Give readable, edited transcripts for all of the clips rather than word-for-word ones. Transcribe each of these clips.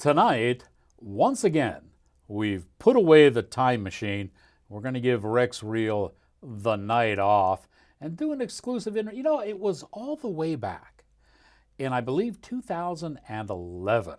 Tonight, once again, we've put away the time machine. We're going to give Rex Reel the night off and do an exclusive interview. You know, it was all the way back in, I believe, 2011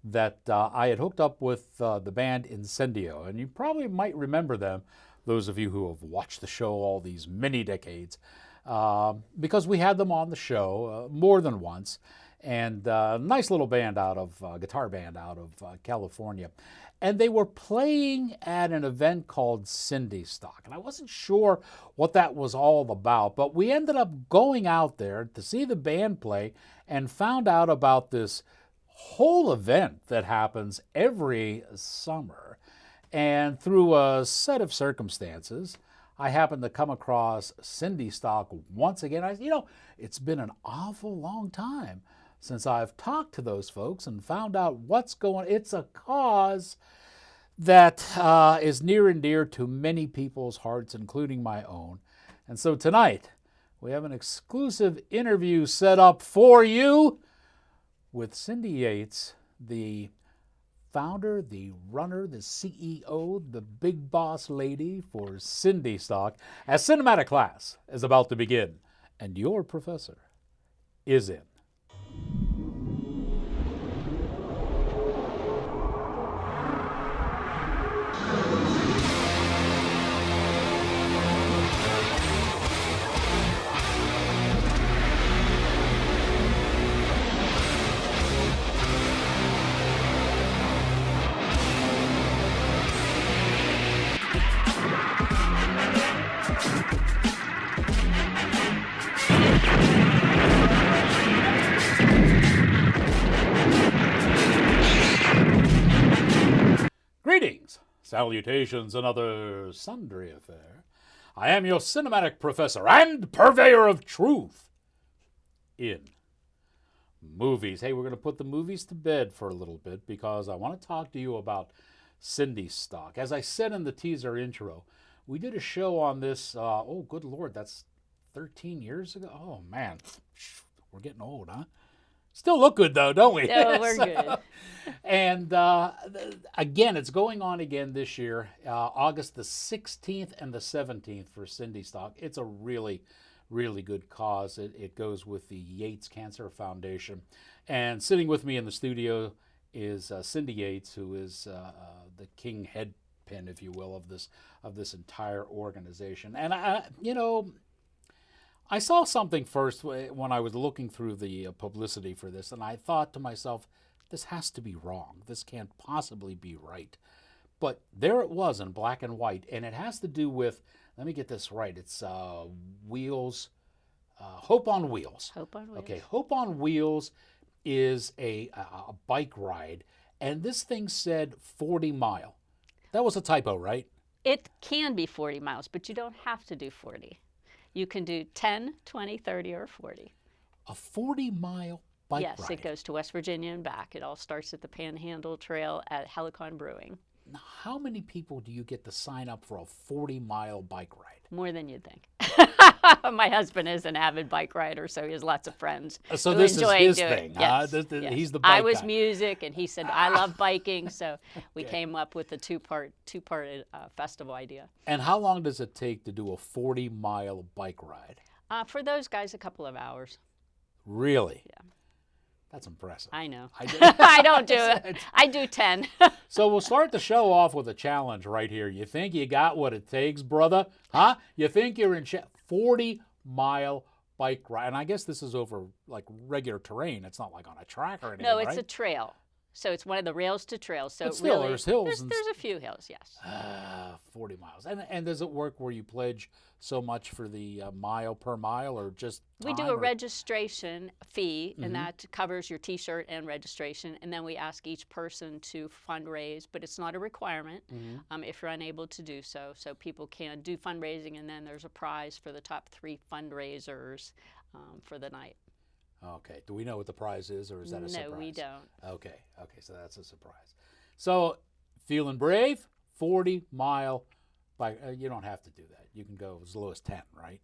that I had hooked up with the band Incendio. And you probably might remember them, those of you who have watched the show all these many decades, because we had them on the show more than once. And a nice little band out of, guitar band out of California. And they were playing at an event called Cindy Stock. And I wasn't sure what that was all about, but we ended up going out there to see the band play and found out about this whole event that happens every summer. And through a set of circumstances, I happened to come across Cindy Stock once again. It's been an awful long time since I've talked to those folks and found out what's going on. It's a cause that is near and dear to many people's hearts, including my own. And so tonight, we have an exclusive interview set up for you with Cindy Yates, the founder, the runner, the CEO, the big boss lady for Cindy Stock, as cinematic class is about to begin, and your professor is in. Greetings, salutations, and other sundry affair. I am your cinematic professor and purveyor of truth in movies. Hey, we're going to put the movies to bed for a little bit because I want to talk to you about Cindy Stock. As I said in the teaser intro, we did a show on this, oh, good Lord, that's 13 years ago? Oh, man, we're getting old, huh? Still look good, though, don't we? No, we're good. And again, it's going on again this year, August the 16th and the 17th for Cindy Stock. It's a really, really good cause. It goes with the Yates Cancer Foundation. And sitting with me in the studio is Cindy Yates, who is the king headpin, if you will, of this entire organization. And I saw something first when I was looking through the publicity for this, and I thought to myself, this has to be wrong. This can't possibly be right. But there it was in black and white, and it has to do with, let me get this right, it's Wheels, Hope on Wheels. Hope on Wheels. Okay, Hope on Wheels is a bike ride, and this thing said 40 mile. That was a typo, right? It can be 40 miles, but you don't have to do 40. You can do 10, 20, 30, or 40. A 40-mile bike yes, ride. It goes to West Virginia and back. It all starts at the Panhandle Trail at Helicon Brewing. Now, how many people do you get to sign up for a 40-mile bike ride? More than you'd think. My husband is an avid bike rider, so he has lots of friends So who this is enjoy his doing thing, it. Yes, huh? He's the I bike was guy. music, and he said, I love biking, so we Okay. came up with the two-part festival idea. And how long does it take to do a 40-mile bike ride? For those guys, a couple of hours. Really? Yeah. That's impressive. I know. I do. I don't do it. I do 10. So we'll start the show off with a challenge right here. You think you got what it takes, brother? Huh? You think you're in 40-mile bike ride? And I guess this is over like regular terrain. It's not like on a track or anything, No, it's right? a trail. So it's one of the rails to trails. So But still, really, there's hills and There's a few hills, yes. 40 miles. And does it work where you pledge so much for the mile per mile, or just We do time, a or- registration fee, and that covers your T-shirt and registration. And then we ask each person to fundraise, but it's not a requirement if you're unable to do so. So people can do fundraising, and then there's a prize for the top 3 fundraisers for the night. Okay. Do we know what the prize is, or is that a surprise? No, we don't. Okay. So that's a surprise. So, feeling brave, 40-mile bike. You don't have to do that. You can go as low as 10, right?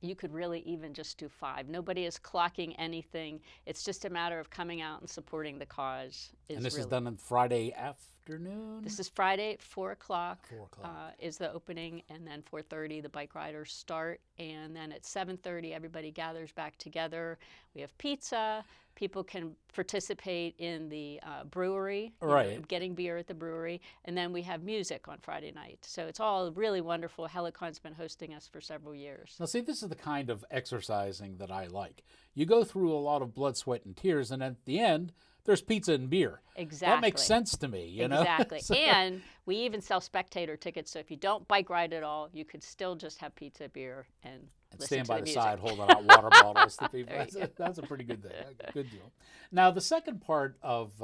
you could really even just do 5. Nobody is clocking anything. It's just a matter of coming out and supporting the cause. And this is done on Friday afternoon? This is Friday at 4 o'clock. 4 o'clock. Is the opening, and then 4:30 the bike riders start, and then at 7:30 everybody gathers back together. We have pizza. People can participate in the brewery, Right. getting beer at the brewery, and then we have music on Friday night. So it's all really wonderful. Helicon's been hosting us for several years. Now, see, this is the kind of exercising that I like. You go through a lot of blood, sweat, and tears, and at the end, there's pizza and beer. Exactly. That makes sense to me, you know? Exactly. So- And we even sell spectator tickets, so if you don't bike ride at all, you could still just have pizza, beer, and listen stand to by the the music. side holding out water bottles to people. There you That's a pretty good thing. Good deal. Now, the second part of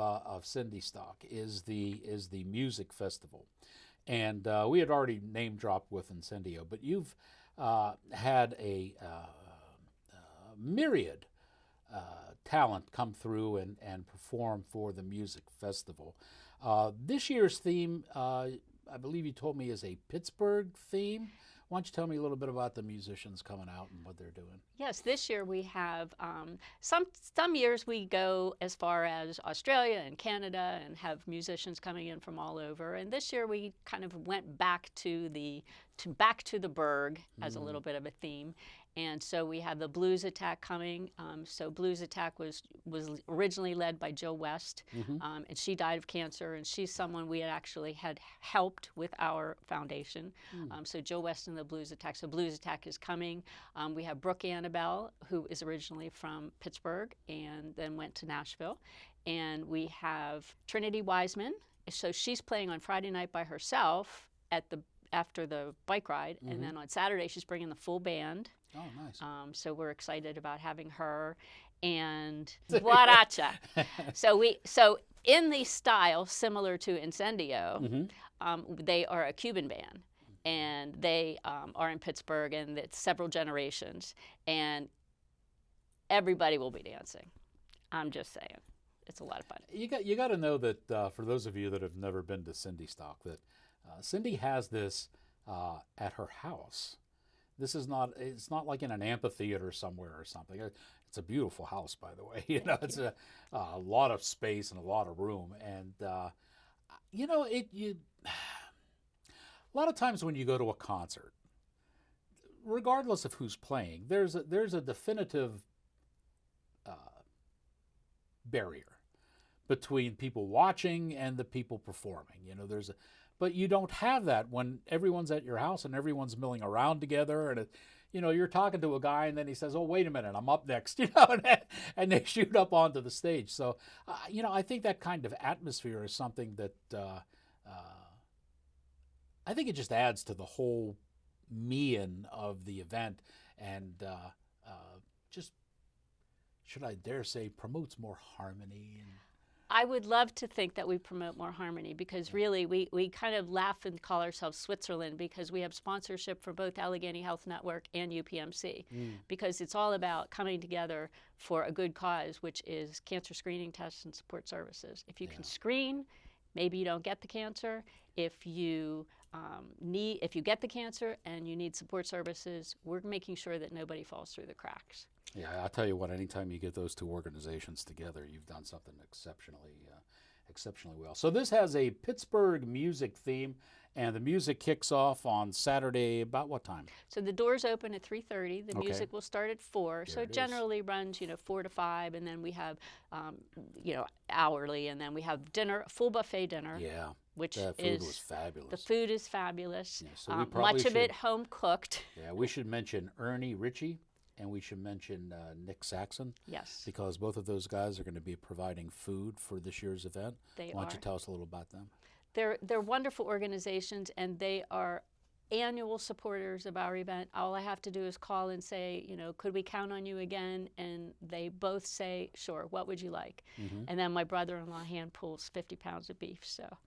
Cindy Stock is the music festival, and we had already name dropped with Incendio, but you've had a myriad talent come through and perform for the music festival. This year's theme, I believe you told me, is a Pittsburgh theme. Why don't you tell me a little bit about the musicians coming out and what they're doing? Yes, this year we have some years we go as far as Australia and Canada and have musicians coming in from all over. And this year we kind of went back to the Berg as a little bit of a theme. And so we have the Blues Attack coming. So Blues Attack was originally led by Jill West, and she died of cancer. And she's someone we had helped with our foundation. So Jill West and the Blues Attack. So Blues Attack is coming. We have Brooke Annabelle, who is originally from Pittsburgh and then went to Nashville. And we have Trinity Wiseman. So she's playing on Friday night by herself after the bike ride, and then on Saturday she's bringing the full band. Oh, nice. So we're excited about having her and Guaracha. So in the style similar to Incendio, they are a Cuban band, and they are in Pittsburgh, and it's several generations, and everybody will be dancing. I'm just saying, it's a lot of fun. You got to know that for those of you that have never been to Cindy Stock, that Cindy has this at her house. It's not like in an amphitheater somewhere or something. It's a beautiful house, by the way. It's a lot of space and a lot of room. And, a lot of times when you go to a concert, regardless of who's playing, there's a definitive barrier between people watching and the people performing. But you don't have that when everyone's at your house and everyone's milling around together, and you're talking to a guy and then he says, "Oh, wait a minute, I'm up next," and they shoot up onto the stage. So, I think that kind of atmosphere is something that I think it just adds to the whole me-in of the event, and just, should I dare say, promotes more harmony. I would love to think that we promote more harmony, because really we kind of laugh and call ourselves Switzerland, because we have sponsorship for both Allegheny Health Network and UPMC, because it's all about coming together for a good cause, which is cancer screening tests and support services. If you can screen, maybe you don't get the cancer. If you get the cancer and you need support services, we're making sure that nobody falls through the cracks. Yeah, I'll tell you what, anytime you get those two organizations together, you've done something exceptionally well. So this has a Pittsburgh music theme, and the music kicks off on Saturday about what time? So the doors open at 3:30. The Okay. music will start at 4. So There it it is. generally runs, 4 to 5, and then we have, hourly, and then we have dinner, full buffet dinner. Yeah, Which that food is was fabulous. The food is fabulous. Yeah, so we probably much of it should- home cooked. Yeah, we should mention Ernie Ritchie, and we should mention Nick Saxon, Yes, because both of those guys are going to be providing food for this year's event. they Why don't are. you tell us a little about them? They're wonderful organizations, and they are annual supporters of our event. All I have to do is call and say, could we count on you again? And they both say, sure. What would you like? And then my brother-in-law hand pulls 50 pounds of beef. So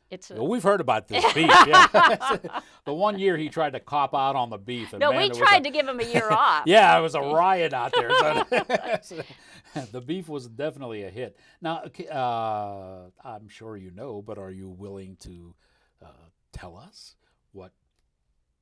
it's a Well, we've heard about this beef. Yeah. The one year he tried to cop out on the beef. And no. man, We it was tried to give him a year off. Yeah, it was a riot out there. So the beef was definitely a hit. Now, I'm sure you know, but are you willing to tell us what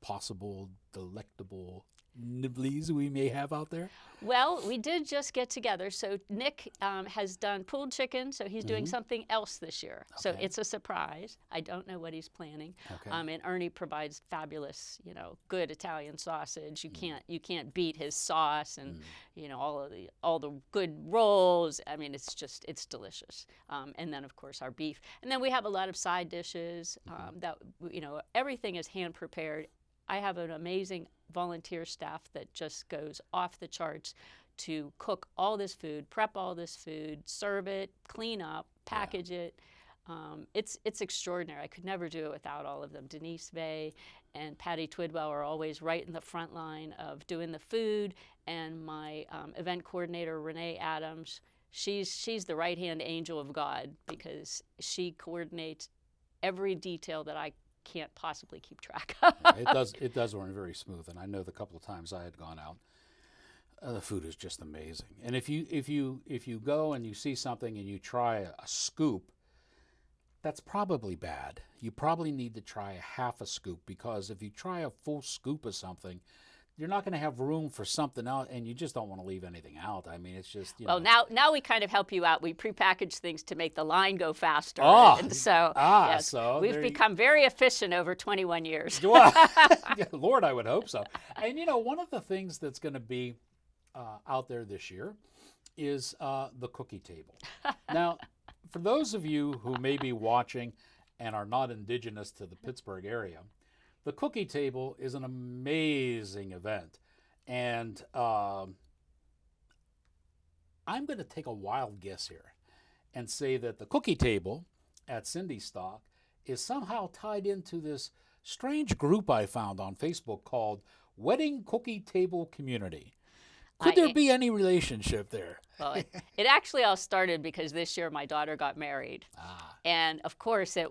possible delectable nibblies we may have out there? Well, we did just get together. So Nick has done pulled chicken, so he's doing something else this year. So Okay. it's a surprise. I don't know what he's planning. Okay. And Ernie provides fabulous, good Italian sausage. You can't beat his sauce and all the good rolls. I mean, it's delicious. And then of course our beef. And then we have a lot of side dishes that everything is hand prepared. I have an amazing volunteer staff that just goes off the charts to cook all this food, prep all this food, serve it, clean up, package it. It's extraordinary. I could never do it without all of them. Denise Vey and Patty Twidwell are always right in the front line of doing the food, and my event coordinator, Renee Adams, she's the right-hand angel of God because she coordinates every detail that I can't possibly keep track of. It does run very smooth, and I know the couple of times I had gone out, the food is just amazing. And if you go and you see something and you try a scoop, that's probably bad. You probably need to try a half a scoop, because if you try a full scoop of something, you're not going to have room for something else, and you just don't want to leave anything out. I mean, it's just, Well, now we kind of help you out. We prepackage things to make the line go faster. And so, yes, so we've become very efficient over 21 years. Well, Lord, I would hope so. And one of the things that's going to be out there this year is the cookie table. Now, for those of you who may be watching and are not indigenous to the Pittsburgh area, the cookie table is an amazing event. And I'm going to take a wild guess here and say that the cookie table at Cindy's Stock is somehow tied into this strange group I found on Facebook called Wedding Cookie Table Community. Could there be any relationship there? Well, it actually all started because this year my daughter got married. And of course I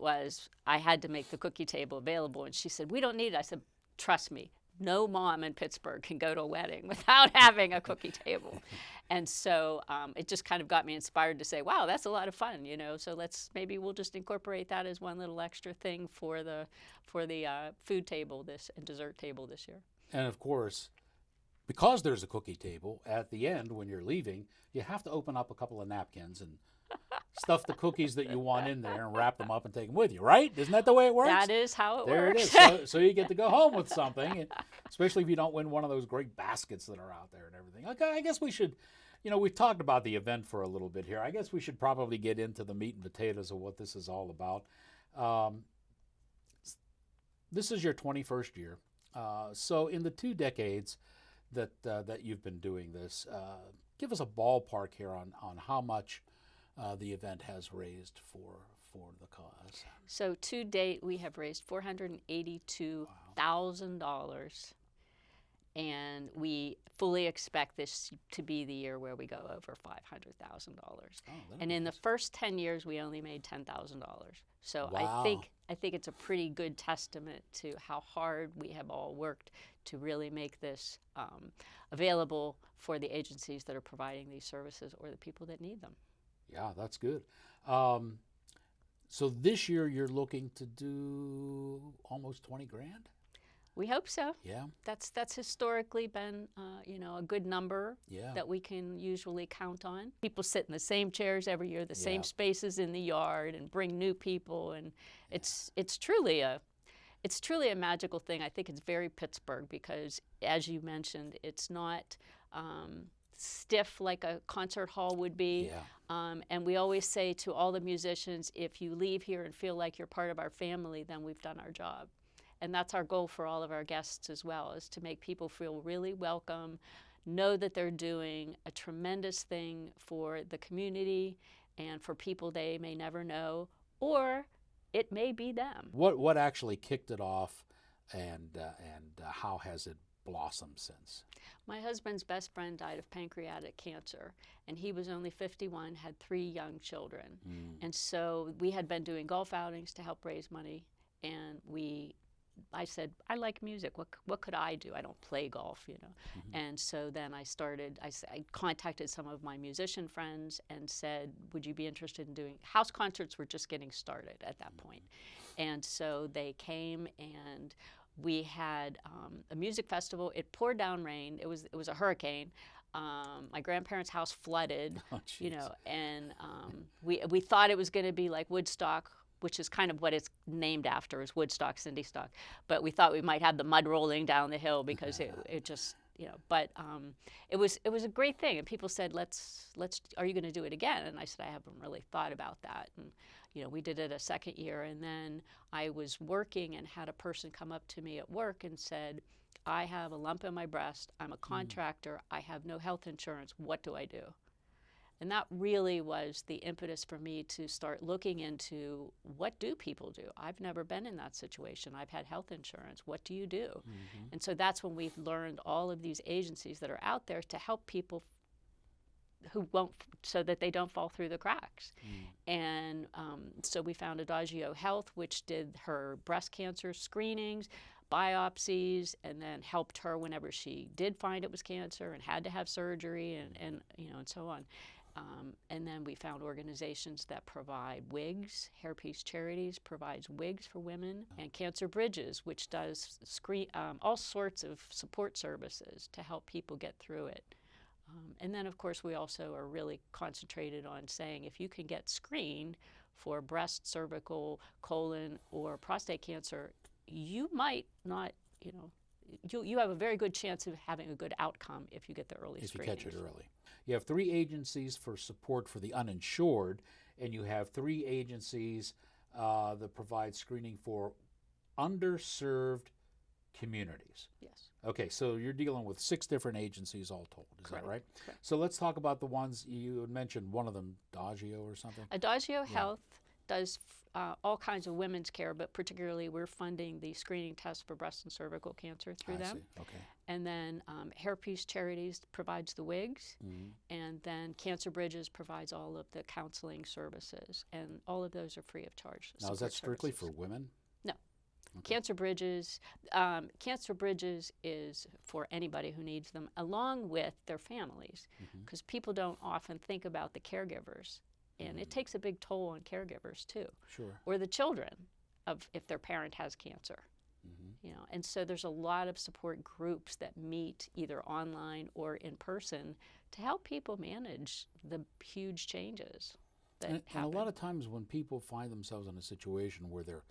had to make the cookie table available. And she said, "We don't need it." I said, "Trust me, no mom in Pittsburgh can go to a wedding without having a cookie table." And so it just kind of got me inspired to say, wow, that's a lot of fun, so maybe we'll just incorporate that as one little extra thing for the food table and dessert table this year. And of course, because there's a cookie table, at the end when you're leaving, you have to open up a couple of napkins and stuff the cookies that you want in there and wrap them up and take them with you, right? Isn't that the way it works? That is how it there works. There it is. So you get to go home with something, and especially if you don't win one of those great baskets that are out there and everything. Okay, I guess we should, we've talked about the event for a little bit here. I guess we should probably get into the meat and potatoes of what this is all about. This is your 21st year. So in the 2 decades that you've been doing this, give us a ballpark here on how much the event has raised for the cause. So to date, we have raised $482,000, and we fully expect this to be the year where we go over $500,000. And in the first 10 years, we only made $10,000. So wow. I think it's a pretty good testament to how hard we have all worked to really make this available for the agencies that are providing these services or the people that need them. Yeah, that's good. So this year you're looking to do almost 20 grand? We hope so. Yeah. That's historically been, a good number yeah. that we can usually count on. People sit in the same chairs every year, the same spaces in the yard, and bring new people, and it's truly a magical thing. I think it's very Pittsburgh because, as you mentioned, it's not stiff like a concert hall would be. Yeah. And we always say to all the musicians, if you leave here and feel like you're part of our family, then we've done our job. And that's our goal for all of our guests as well, is to make people feel really welcome, know that they're doing a tremendous thing for the community and for people they may never know, or it may be them. What actually kicked it off, and how has it blossomed since? My husband's best friend died of pancreatic cancer, and he was only 51, had 3 young children. And so we had been doing golf outings to help raise money, and I said, I like music. What could I do? I don't play golf, And so then I contacted some of my musician friends and said, would you be interested in doing, house concerts were just getting started at that point. And so they came, and We had a music festival. It poured down rain. It was a hurricane. My grandparents' house flooded, Oh, jeez. and we thought it was going to be like Woodstock, which is kind of what it's named after, is Woodstock, Cindy Stock. But we thought we might have the mud rolling down the hill because it just, But it was a great thing, and people said, "Let's. Are you going to do it again?" And I said, "I haven't really thought about that." And we did it a second year, and then I was working and had a person come up to me at work and said, "I have a lump in my breast. I'm a contractor. I have no health insurance. What do I do?" And that really was the impetus for me to start looking into, what do people do? I've never been in that situation. I've had health insurance. What do you do? And so that's when we've learned all of these agencies that are out there to help people who won't, so that they don't fall through the cracks. And so we found Adagio Health, which did her breast cancer screenings, biopsies, and then helped her whenever she did find it was cancer and had to have surgery, and so on. And then we found organizations that provide wigs. Hairpiece Charities provides wigs for women, and Cancer Bridges, which does all sorts of support services to help people get through it. And then, of course, we also are really concentrated on saying, if you can get screened for breast, cervical, colon, or prostate cancer, you might not, you have a very good chance of having a good outcome if you get the early screening. If you catch it early. You have 3 agencies for support for the uninsured, and you have 3 agencies that provide screening for underserved communities. Yes. Okay, so you're dealing with 6 different agencies all told. Is Correct. that right? Correct. So let's talk about the ones you had mentioned, one of them, Adagio or something. Adagio Health does all kinds of women's care, but particularly we're funding the screening test for breast and cervical cancer through them. See. Okay. And then Hairpiece Charities provides the wigs, and then Cancer Bridges provides all of the counseling services, and all of those are free of charge. Now, is that strictly services. for women? No. Okay. Cancer Bridges is for anybody who needs them, along with their families, because people don't often think about the caregivers. And it takes a big toll on caregivers too, Sure. or the children if their parent has cancer. And so there's a lot of support groups that meet either online or in person to help people manage the huge changes that And happen. a lot of times when people find themselves in a situation where they're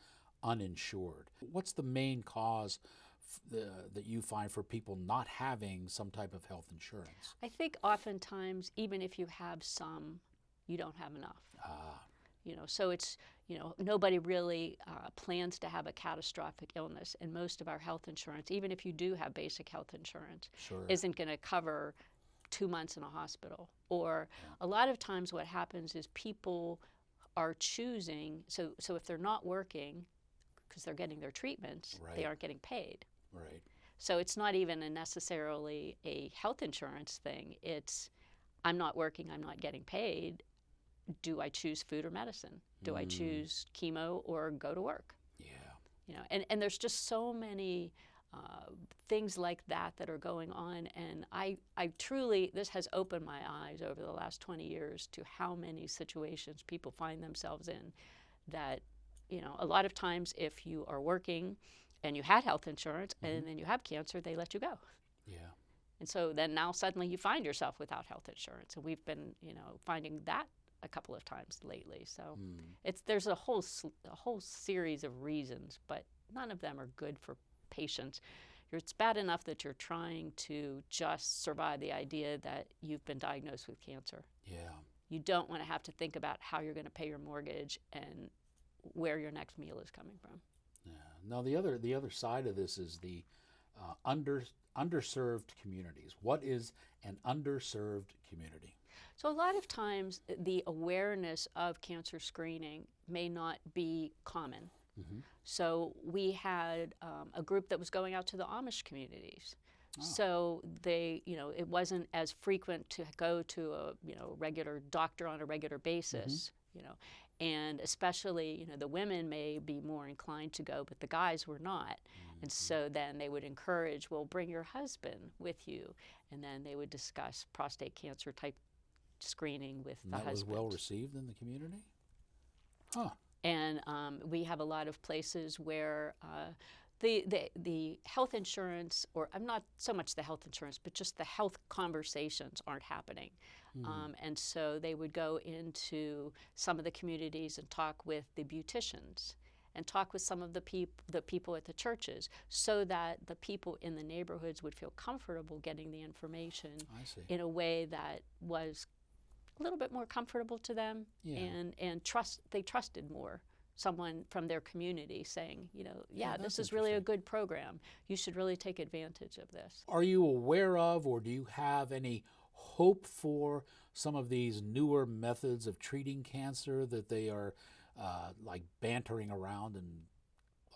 uninsured, what's the main cause that you find for people not having some type of health insurance? I think oftentimes, even if you have some, you don't have enough. So it's, nobody really plans to have a catastrophic illness, and most of our health insurance, even if you do have basic health insurance, Sure. isn't going to cover 2 months in a hospital. Or a lot of times what happens is people are choosing, so if they're not working because they're getting their treatments, they aren't getting paid. Right. So it's not even necessarily a health insurance thing. It's, I'm not working, I'm not getting paid. Do I choose food or medicine? Do I choose chemo or go to work? Yeah. And there's just so many things like that are going on. And I truly, this has opened my eyes over the last 20 years to how many situations people find themselves in that, a lot of times if you are working and you had health insurance and then you have cancer, they let you go. Yeah. And so then now suddenly you find yourself without health insurance. And we've been, finding that a couple of times lately. So there's a whole series of reasons, but none of them are good for patients. It's bad enough that you're trying to just survive the idea that you've been diagnosed with cancer. Yeah. You don't want to have to think about how you're going to pay your mortgage and where your next meal is coming from. Yeah. Now the other side of this is the underserved communities. What is an underserved community? So a lot of times the awareness of cancer screening may not be common. So we had a group that was going out to the Amish communities. So they, it wasn't as frequent to go to a, regular doctor on a regular basis, and especially, the women may be more inclined to go, but the guys were not. And so then they would encourage, well, bring your husband with you. And then they would discuss prostate cancer type screening with the husband. That was well received in the community? Huh. And we have a lot of places where The health insurance, or I'm not so much the health insurance, but just the health conversations aren't happening. And so they would go into some of the communities and talk with the beauticians and talk with some of the people at the churches, so that the people in the neighborhoods would feel comfortable getting the information I see. in a way that was a little bit more comfortable to them, Yeah. and they trusted more someone from their community saying, Yeah, this that's is really a interesting. good program. You should really take advantage of this. Are you aware of, or do you have any hope for some of these newer methods of treating cancer that they are like bantering around and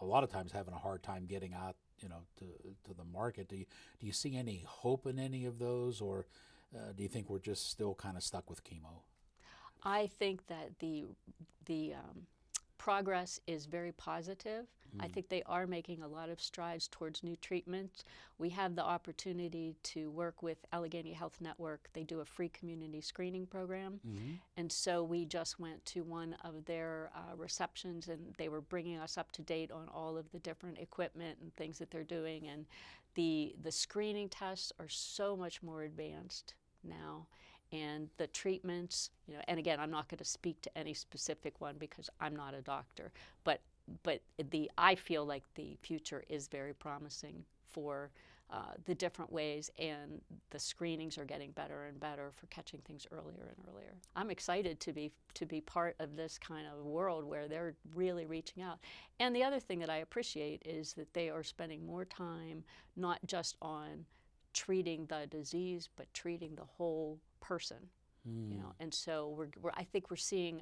a lot of times having a hard time getting out, to the market? Do you see any hope in any of those, or do you think we're just still kind of stuck with chemo? I think that the progress is very positive. I think they are making a lot of strides towards new treatments. We have the opportunity to work with Allegheny Health Network. They do a free community screening program. And so we just went to one of their receptions, and they were bringing us up to date on all of the different equipment and things that they're doing. And the screening tests are so much more advanced now. And the treatments, and again, I'm not going to speak to any specific one because I'm not a doctor, but I feel like the future is very promising for the different ways, and the screenings are getting better and better for catching things earlier and earlier. I'm excited to be part of this kind of world where they're really reaching out. And the other thing that I appreciate is that they are spending more time not just on treating the disease, but treating the whole person. And so I think we're seeing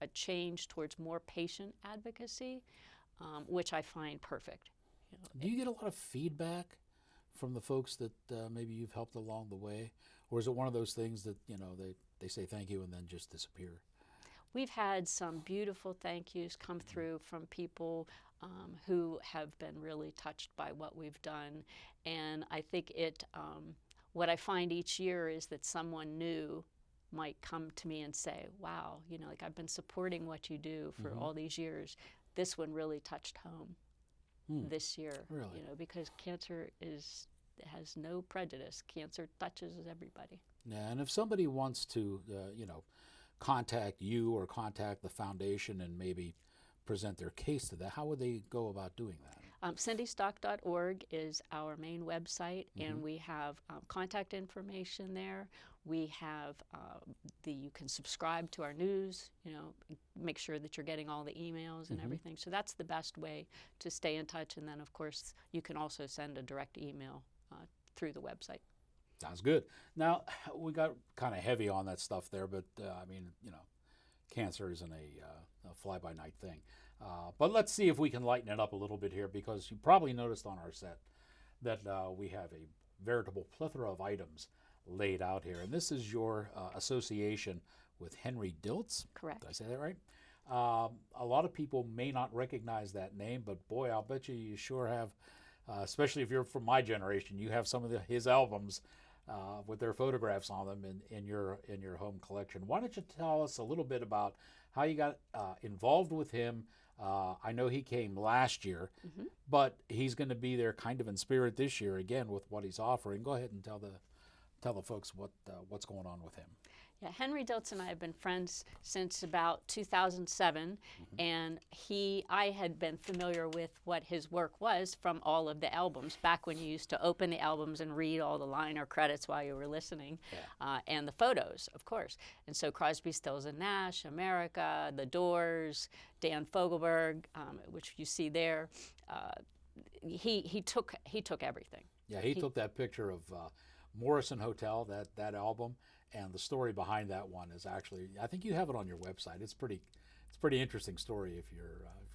a change towards more patient advocacy, which I find perfect. Do you get a lot of feedback from the folks that maybe you've helped along the way, or is it one of those things that they say thank you and then just disappear? We've had some beautiful thank yous come through from people who have been really touched by what we've done, and I think what I find each year is that someone new might come to me and say, wow, like I've been supporting what you do for all these years. This one really touched home this year. Really? Because cancer has no prejudice. Cancer touches everybody. Yeah, and if somebody wants to, contact you or contact the foundation and maybe present their case to that, how would they go about doing that? CindyStock.org is our main website, and we have contact information there. We have you can subscribe to our news, make sure that you're getting all the emails and everything. So that's the best way to stay in touch. And then, of course, you can also send a direct email through the website. Sounds good. Now, we got kind of heavy on that stuff there, but cancer isn't a fly-by-night thing. But let's see if we can lighten it up a little bit here, because you probably noticed on our set that we have a veritable plethora of items laid out here. And this is your association with Henry Diltz. Correct. Did I say that right? A lot of people may not recognize that name, but boy, I'll bet you sure have, especially if you're from my generation, you have some of his albums with their photographs on them in your home collection. Why don't you tell us a little bit about how you got involved with him? I know he came last year, but he's going to be there kind of in spirit this year again with what he's offering. Go ahead and tell the folks what's going on with him. Yeah, Henry Diltz and I have been friends since about 2007, and I had been familiar with what his work was from all of the albums, back when you used to open the albums and read all the liner credits while you were listening, and the photos, of course. And so Crosby, Stills and Nash, America, The Doors, Dan Fogelberg, which you see there, he took everything. Yeah, he took that picture of Morrison Hotel, that album. And the story behind that one is actually, I think you have it on your website. It's pretty interesting story if you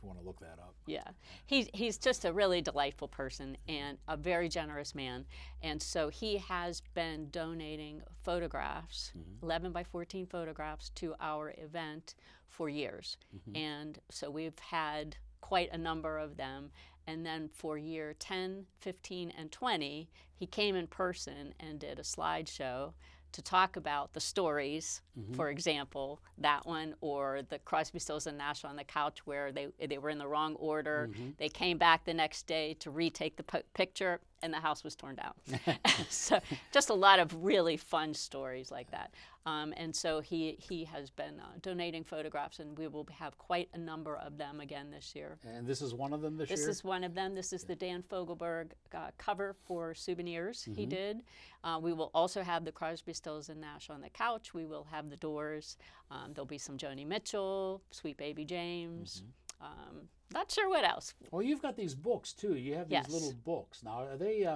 want to look that up. Yeah, he's just a really delightful person and a very generous man. And so he has been donating photographs, 11 by 14 photographs, to our event for years. And so we've had quite a number of them. And then for year 10, 15, and 20, he came in person and did a slideshow to talk about the stories, for example, that one, or the Crosby, Stills and Nash on the couch where they were in the wrong order. They came back the next day to retake the picture, and the house was torn down. So just a lot of really fun stories like that. And so he has been donating photographs, and we will have quite a number of them again this year. And this is one of them this year? This is one of them. This is the Dan Fogelberg cover for souvenirs he did. We will also have the Crosby, Stills and Nash on the couch. We will have the Doors. There'll be some Joni Mitchell, Sweet Baby James. Not sure what else. Well, you've got these books too. You have these Yes. little books. Now, are they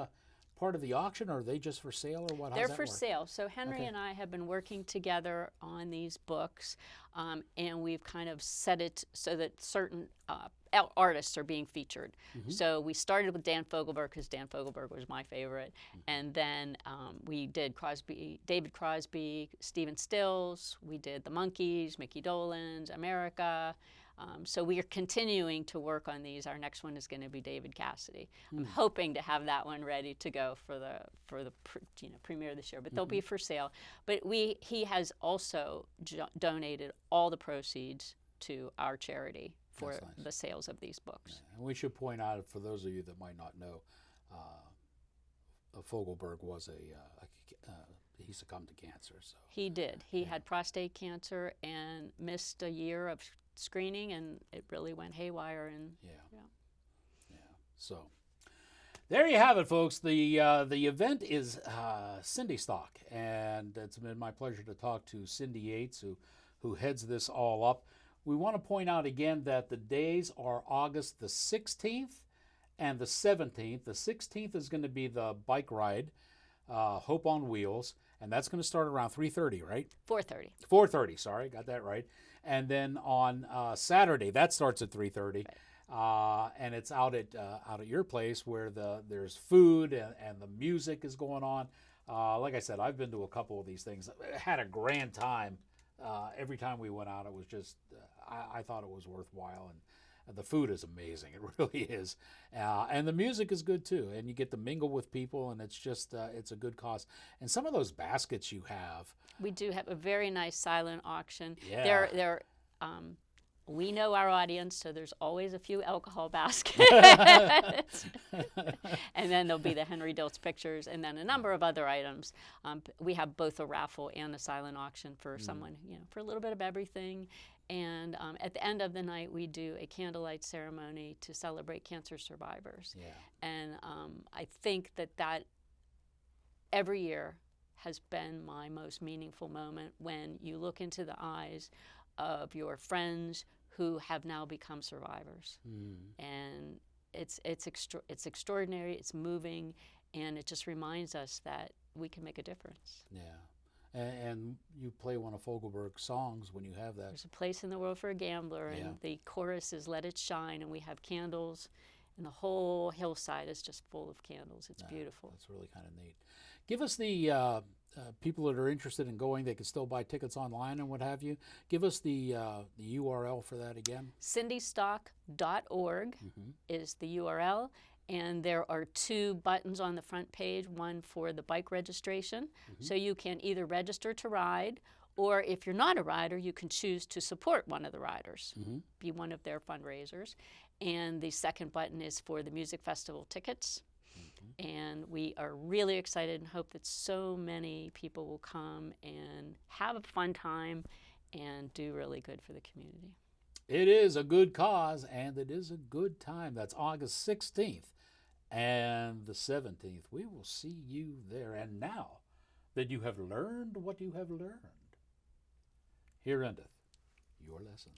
part of the auction, or are they just for sale, or what? How's They're that for work? sale. So Henry Okay. and I have been working together on these books, and we've kind of set it so that certain artists are being featured. So we started with Dan Fogelberg because Dan Fogelberg was my favorite, and then we did David Crosby, Stephen Stills. We did the Monkees, Mickey Dolenz, America. So we are continuing to work on these. Our next one is going to be David Cassidy. I'm hoping to have that one ready to go for the premiere this year, but they'll be for sale. But he has also donated all the proceeds to our charity for That's nice. the sales of these books. And we should point out, for those of you that might not know, Fogelberg was he succumbed to cancer. So He did. He had prostate cancer and missed a year of screening, and it really went haywire. And yeah. So there you have it, folks. The event is Cindy Stock, and it's been my pleasure to talk to Cindy Yates, who heads this all up. We want to point out again that the days are August the 16th and the 17th. The 16th is going to be the bike ride, Hope on Wheels, and that's going to start around 3:30, right? 4:30. 4:30, sorry, got that right. And then on Saturday, that starts at 3:30, and it's out at your place where there's food and the music is going on. Like I said, I've been to a couple of these things. I had a grand time. Every time we went out, it was just, I thought it was worthwhile. And the food is amazing. It really is. And the music is good too. And you get to mingle with people, and it's just, it's a good cause. And some of those baskets you have. We do have a very nice silent auction. Yeah. We know our audience, so there's always a few alcohol baskets. And then there'll be the Henry Diltz pictures, and then a number of other items. We have both a raffle and a silent auction for someone, for a little bit of everything. And at the end of the night, we do a candlelight ceremony to celebrate cancer survivors. Yeah. And I think that every year has been my most meaningful moment, when you look into the eyes of your friends who have now become survivors. And it's extraordinary, it's moving, and it just reminds us that we can make a difference. Yeah. And you play one of Fogelberg's songs when you have that. There's a place in the world for a gambler, and Yeah. the chorus is Let It Shine, and we have candles, and the whole hillside is just full of candles. It's beautiful. That's really kind of neat. Give us the people that are interested in going, they can still buy tickets online and what have you. Give us the URL for that again. cindystock.org is the URL, and there are 2 buttons on the front page, one for the bike registration, so you can either register to ride, or if you're not a rider, you can choose to support one of the riders, be one of their fundraisers. And the second button is for the music festival tickets. And we are really excited and hope that so many people will come and have a fun time and do really good for the community. It is a good cause, and it is a good time. That's August 16th and the 17th. We will see you there. And now that you have learned what you have learned, here endeth your lesson.